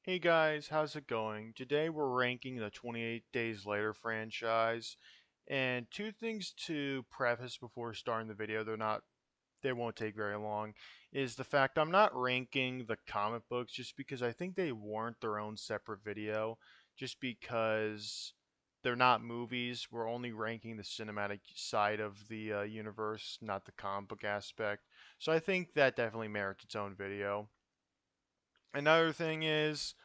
Hey guys, how's it going? Today we're ranking the 28 Days Later franchise. And two things to preface before starting the video, they won't take very long, is the fact I'm not ranking the comic books just because I think they warrant their own separate video, just because they're not movies. We're only ranking the cinematic side of the universe, not the comic book aspect. So I think that definitely merits its own video. Another thing is,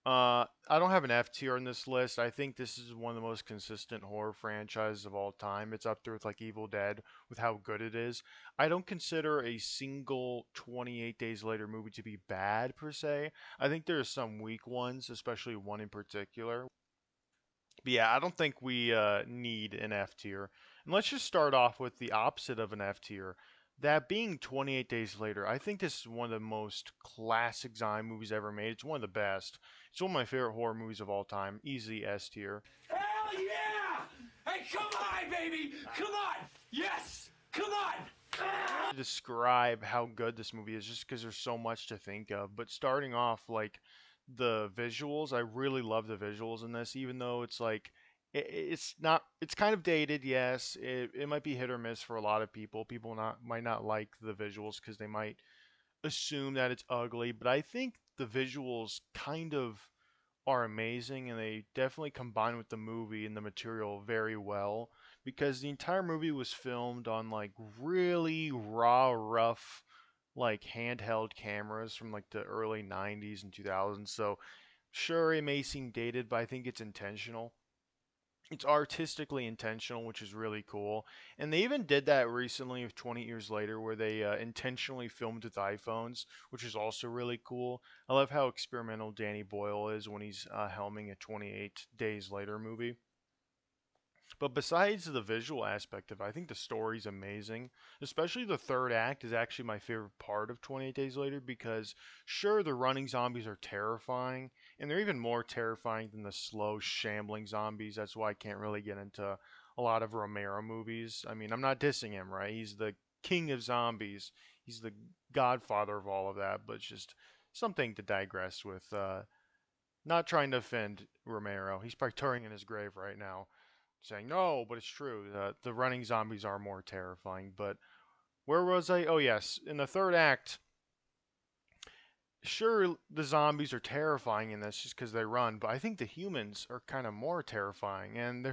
I don't have an F tier on this list. I think this is one of the most consistent horror franchises of all time. It's up there with like Evil Dead with how good it is. I don't consider a single 28 Days Later movie to be bad per se. I think there are some weak ones, especially one in particular. But yeah, I don't think we need an F tier. And let's just start off with the opposite of an F tier. That being 28 Days Later, I think this is one of the most classic zombie movies ever made. It's one of the best. It's one of my favorite horror movies of all time. Easily S tier. Hell yeah! Hey, come on, baby! Come on! Yes! Come on! To describe how good this movie is just because there's so much to think of. But starting off, like the visuals, I really love the visuals in this, even though it's like it's not, it's kind of dated. Yes, it might be hit or miss for a lot of people. People not might not like the visuals because they might assume that it's ugly, but I think the visuals kind of are amazing and they definitely combine with the movie and the material very well because the entire movie was filmed on like really raw, rough, like handheld cameras from like the early 90s and 2000s. So sure, it may seem dated, but I think it's intentional. It's artistically intentional, which is really cool. And they even did that recently with 20 years later, where they intentionally filmed with iPhones, which is also really cool. I love how experimental Danny Boyle is when he's helming a 28 Days Later movie. But besides the visual aspect of it, I think the story's amazing. Especially the third act is actually my favorite part of 28 Days Later because, sure, the running zombies are terrifying, and they're even more terrifying than the slow, shambling zombies. That's why I can't really get into a lot of Romero movies. I mean, I'm not dissing him, right? He's the king of zombies, he's the godfather of all of that, but it's just something to digress with. Not trying to offend Romero. He's probably turning in his grave right now saying no, but it's true. The running zombies are more terrifying. But where was I? Oh yes, in the third act. Sure, the zombies are terrifying in this just because they run, but I think the humans are kind of more terrifying. And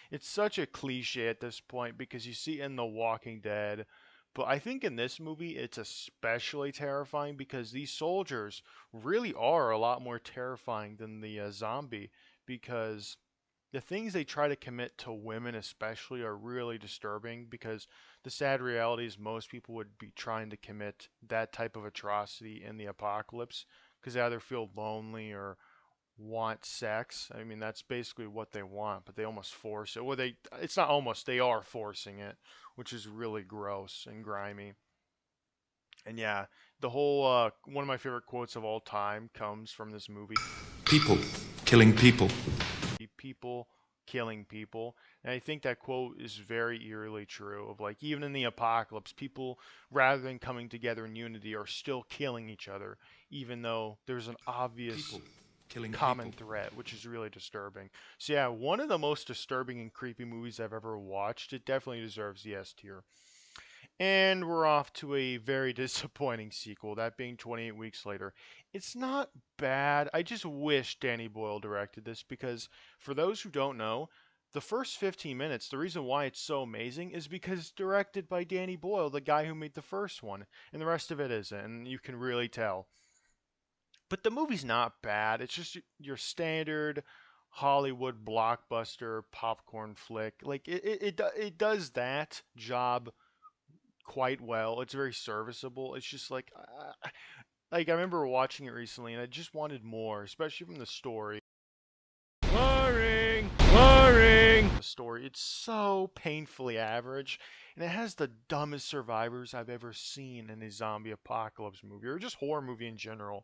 it's such a cliche at this point because you see in The Walking Dead, but I think in this movie it's especially terrifying because these soldiers really are a lot more terrifying than the zombie because the things they try to commit to women especially are really disturbing because the sad reality is most people would be trying to commit that type of atrocity in the apocalypse because they either feel lonely or want sex. I mean, that's basically what they want, but they almost force it. Well, it's not almost, they are forcing it, which is really gross and grimy. And yeah, the whole one of my favorite quotes of all time comes from this movie. People killing people. People killing people. And I think that quote is very eerily true of like even in the apocalypse, people rather than coming together in unity are still killing each other, even though there's an obvious People killing common people. threat, which is really disturbing. So yeah, one of the most disturbing and creepy movies I've ever watched. It definitely deserves the S tier. And we're off to a very disappointing sequel, that being 28 Weeks Later. It's not bad. I just wish Danny Boyle directed this because, for those who don't know, the first 15 minutes, the reason why it's so amazing is because it's directed by Danny Boyle, the guy who made the first one, and the rest of it isn't, and you can really tell. But the movie's not bad. It's just your standard Hollywood blockbuster popcorn flick. Like it does that job quite well. It's very serviceable. It's just like I remember watching it recently and I just wanted more, especially from the story. Boring, boring. The story, it's so painfully average, and it has the dumbest survivors I've ever seen in a zombie apocalypse movie or just horror movie in general.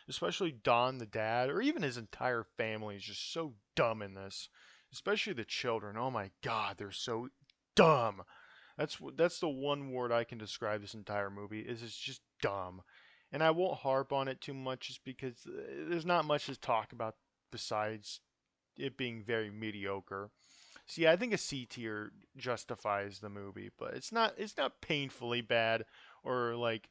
Especially Don the dad, or even his entire family is just so dumb in this. Especially the children. Oh my god, they're so dumb. That's the one word I can describe this entire movie is it's just dumb. and I won't harp on it too much just because there's not much to talk about besides it being very mediocre. See, I think a C tier justifies the movie, but it's not painfully bad or like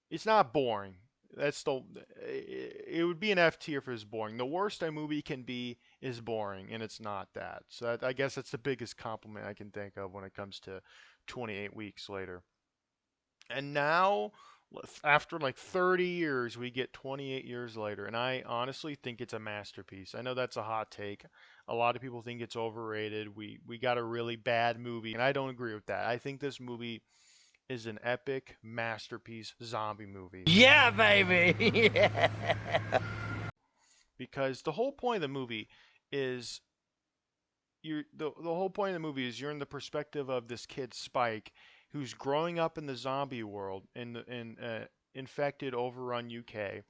it's not boring. That's the it would be an F tier if it was boring. The worst a movie can be is boring, and it's not that. So I guess that's the biggest compliment I can think of when it comes to 28 weeks later. And now, after like 30 years, we get 28 years later, and I honestly think it's a masterpiece. I know that's a hot take. A lot of people think it's overrated. We got a really bad movie, and I don't agree with that. I think this movie is an epic masterpiece zombie movie Yeah, baby. because the whole point of the movie is the whole point of the movie is you're in the perspective of this kid Spike who's growing up in the zombie world in infected overrun UK,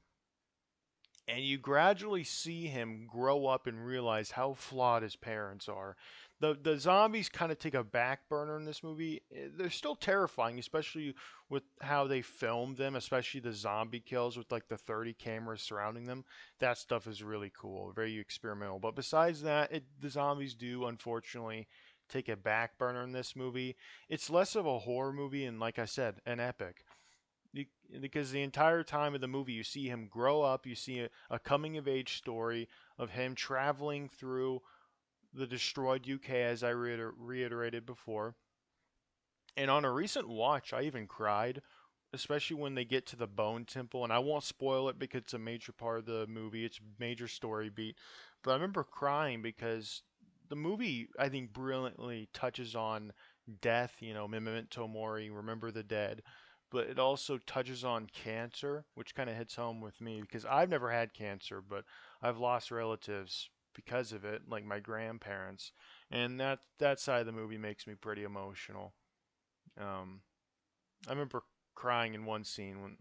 and you gradually see him grow up and realize how flawed his parents are. The zombies kind of take a back burner in this movie. They're still terrifying, especially with how they filmed them, especially the zombie kills with like the 30 cameras surrounding them. That stuff is really cool, very experimental. But besides that, the zombies do unfortunately take a back burner in this movie. It's less of a horror movie and, like I said, an epic because the entire time of the movie you see him grow up, you see a coming of age story of him traveling through the destroyed UK, as I reiterated before. And on a recent watch I even cried, especially when they get to the Bone Temple, and I won't spoil it because it's a major part of the movie, it's a major story beat. But I remember crying because the movie, I think, brilliantly touches on death, Memento Mori, Remember the Dead, but it also touches on cancer, which kind of hits home with me because I've never had cancer, but I've lost relatives because of it, like my grandparents, and that side of the movie makes me pretty emotional. Um, I remember crying in one scene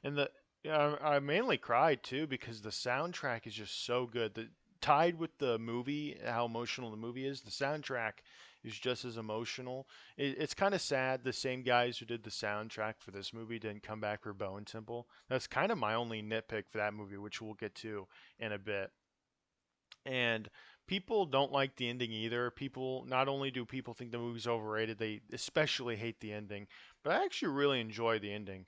and the yeah, I mainly cried too because the soundtrack is just so good. Tied with the movie, how emotional the movie is, the soundtrack is just as emotional. It's kind of sad the same guys who did the soundtrack for this movie didn't come back for Bone Temple. That's kind of my only nitpick for that movie, which we'll get to in a bit. And people don't like the ending either. People not only do people think the movie's overrated, they especially hate the ending. But I actually really enjoy the ending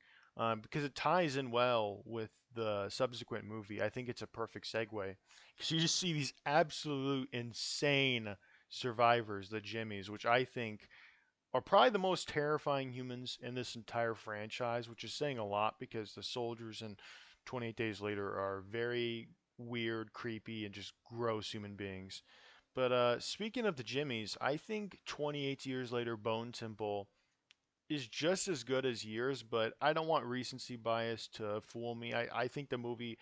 because it ties in well with the subsequent movie. I think it's a perfect segue because you just see these absolute insane survivors, the Jimmies, which I think are probably the most terrifying humans in this entire franchise, which is saying a lot because the soldiers in 28 Days Later are very weird, creepy, and just gross human beings. But speaking of the Jimmies, I think 28 Years Later Bone Temple is just as good as Years, but I don't want recency bias to fool me. I think the movie,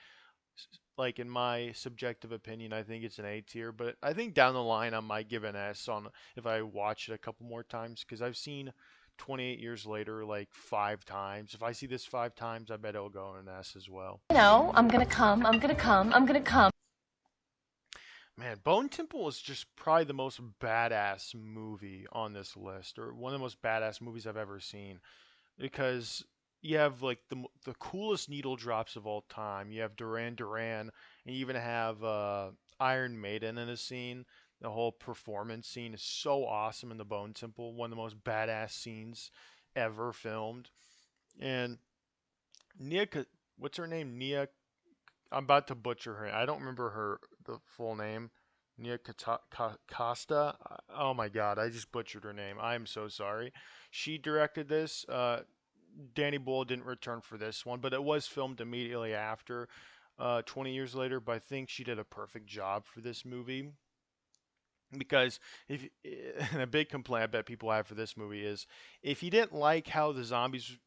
like in my subjective opinion, I think it's an A tier, but I think down the line I might give an S on if I watch it a couple more times because I've seen 28 Years Later like 5 times. If I see this 5 times, I bet it'll go in an S as well. No, I'm gonna come, I'm gonna come, I'm gonna come. Man, Bone Temple is just probably the most badass movie on this list, or one of the most badass movies I've ever seen. Because you have like the coolest needle drops of all time. You have Duran Duran, and you even have Iron Maiden in a scene. The whole performance scene is so awesome in the Bone Temple, one of the most badass scenes ever filmed. And Nia, what's her name? Nia. I'm about to butcher her. I don't remember the full name. Nia Costa. Oh my God, I just butchered her name. I'm so sorry. She directed this. Danny Boyle didn't return for this one, but it was filmed immediately after, 20 years later. But I think she did a perfect job for this movie because if and a big complaint I bet people have for this movie is if you didn't like how the zombies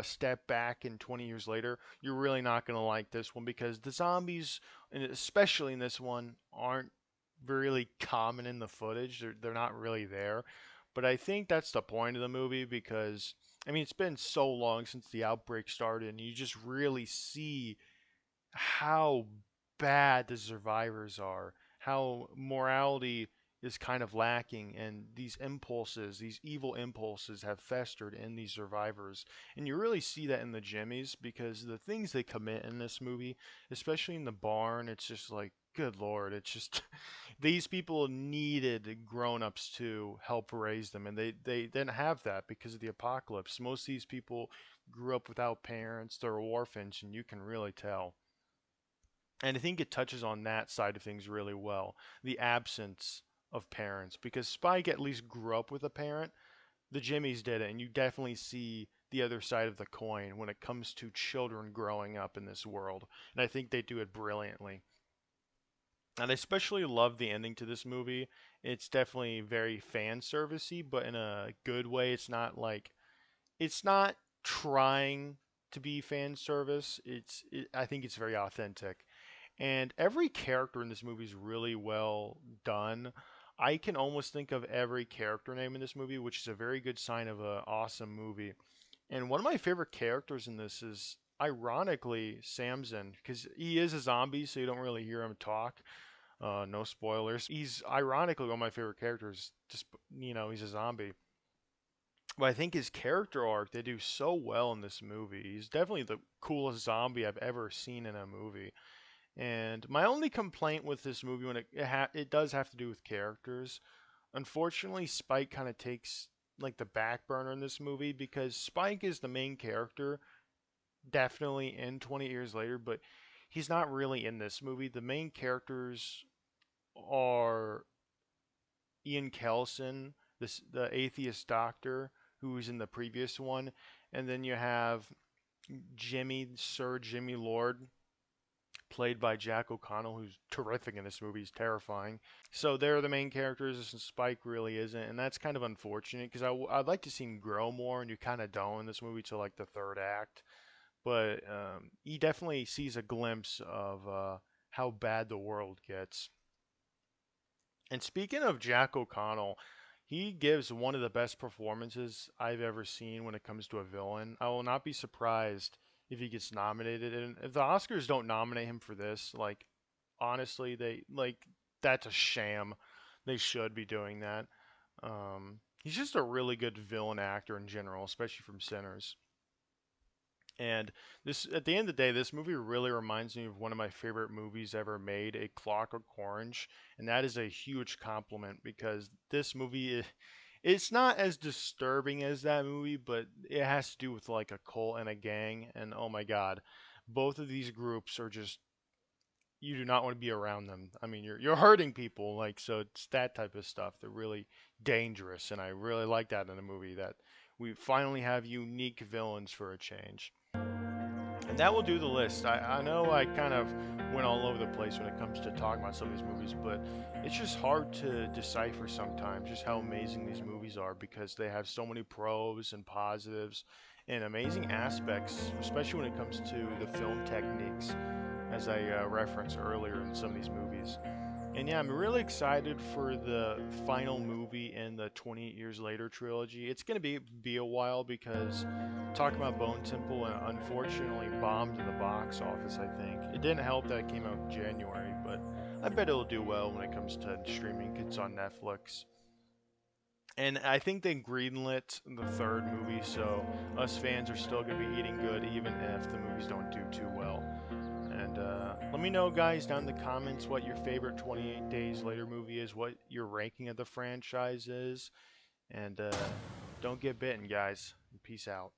step back in 20 years later, you're really not going to like this one because the zombies, and especially in this one, aren't really common in the footage. They're not really there. But I think that's the point of the movie because I mean it's been so long since the outbreak started, and you just really see how bad the survivors are, how morality is kind of lacking, and these impulses, these evil impulses, have festered in these survivors. And you really see that in the Jimmies because the things they commit in this movie, especially in the barn, it's just like, good lord, it's just these people needed grown-ups to help raise them, and they didn't have that because of the apocalypse. Most of these people grew up without parents, they're orphans, and you can really tell. And I think it touches on that side of things really well, the absence of parents, because Spike at least grew up with a parent. The Jimmies did it, and you definitely see the other side of the coin when it comes to children growing up in this world. And I think they do it brilliantly. And I especially love the ending to this movie. It's definitely very fan servicey, but in a good way. It's not trying to be fan service. I think it's very authentic. And every character in this movie is really well done. I can almost think of every character name in this movie, which is a very good sign of an awesome movie. And one of my favorite characters in this is, ironically, Samson, because he is a zombie, so you don't really hear him talk. No spoilers. He's ironically one of my favorite characters. Just he's a zombie. But I think his character arc they do so well in this movie. He's definitely the coolest zombie I've ever seen in a movie. And my only complaint with this movie when it does have to do with characters. Unfortunately, Spike kind of takes like the back burner in this movie because Spike is the main character, definitely in 20 years later, but he's not really in this movie. The main characters are Ian Kelson, the atheist doctor who was in the previous one, and then you have Sir Jimmy Lord, played by Jack O'Connell, who's terrific in this movie. He's terrifying. So they're the main characters, and Spike really isn't, and that's kind of unfortunate because I'd like to see him grow more, and you kind of don't in this movie till like the third act. But he definitely sees a glimpse of how bad the world gets. And speaking of Jack O'Connell, he gives one of the best performances I've ever seen when it comes to a villain. I will not be surprised if he gets nominated. And if the Oscars don't nominate him for this, like honestly, that's a sham. They should be doing that. He's just a really good villain actor in general, especially from Sinners. And this, at the end of the day, this movie really reminds me of one of my favorite movies ever made, A Clockwork Orange, and that is a huge compliment because this movie, it's not as disturbing as that movie, but it has to do with like a cult and a gang, and oh my God, both of these groups are just you do not want to be around them. I mean, you're hurting people, like so it's that type of stuff. They're really dangerous, and I really like that in a movie that we finally have unique villains for a change. And that will do the list. I know I kind of went all over the place when it comes to talking about some of these movies, but it's just hard to decipher sometimes just how amazing these movies are because they have so many pros and positives and amazing aspects, especially when it comes to the film techniques, as I referenced earlier in some of these movies. And yeah, I'm really excited for the final movie in the 28 Years Later trilogy. It's going to be a while because talking about Bone Temple unfortunately bombed in the box office, I think. It didn't help that it came out in January, but I bet it'll do well when it comes to streaming. It's on Netflix. And I think they greenlit the third movie, so us fans are still going to be eating good even if the movies don't do too well. And let me know, guys, down in the comments what your favorite 28 Days Later movie is, what your ranking of the franchise is. And don't get bitten, guys. Peace out.